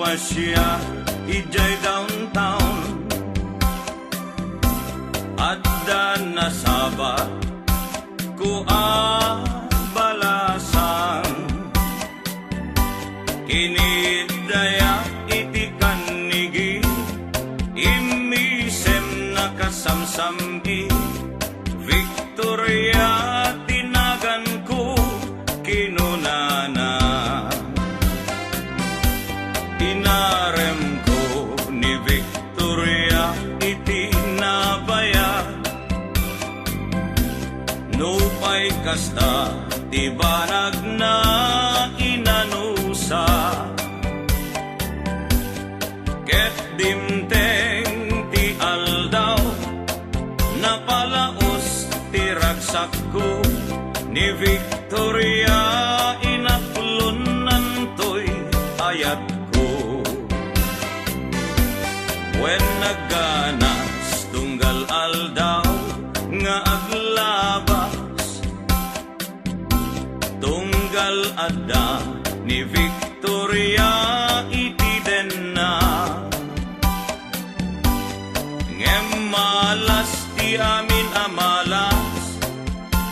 nagpasya ijay downtown at nasabat ko balasan kinidaya iti kanigi imisem nakasamsamgi Victoria tinagan ko kinunana inarem ko ni Victoria iti nabaya nupay kasta ti banag na inanusa ket dimteng ti aldaw napalaos ti ragsak ko ni Victoria inaklon nantoy ayat ko when nagganas tunggal aldaw nga aglabas tunggal adda ni Victoria iti denna ngem malas ti amin amalas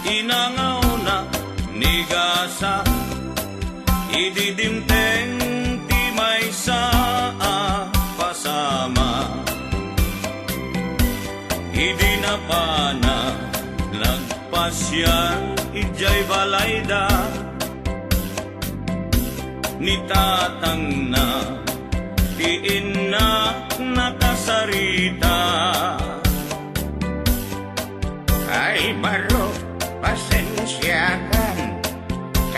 inangaw na ni gasa ididimteng ti may saa pasama idi na pana nagpasya ijay balayda ni tatang na ti inna nakasarita ay baro pasensyakan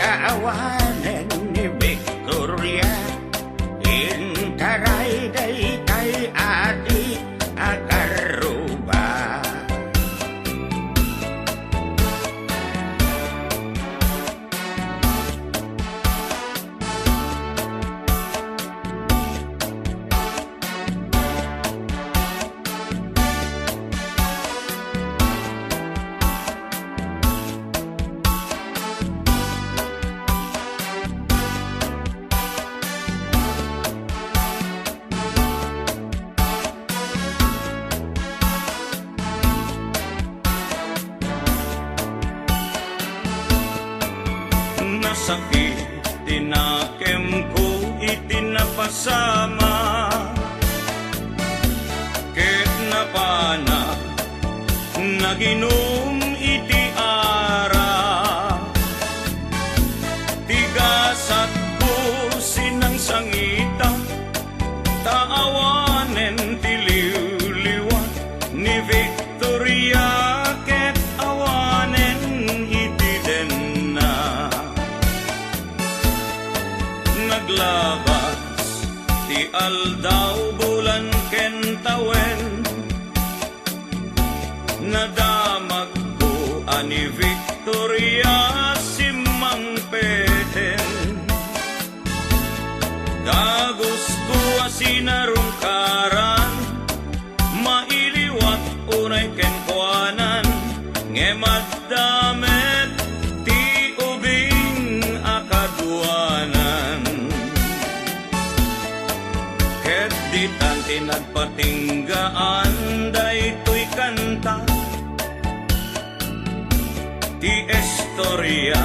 kaawanan ni Victoria intaray day kay ati akaruba nasakit tinakem ko itinapasama ket napana naginom iti ara tigasat ko sinang sangita taawanen ti liwliwan ni Victoria ket awanen iti denna naglabas ti aldaw bulan ken tawen nadamag ko ani Victoria simang peten dagos ko asinarungkaran mailiwat unay ken kuanan ngemaddamet ti ubing akaduanan ket ditan tinagpatinggaan daytoy kanta ti istorya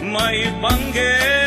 may panggel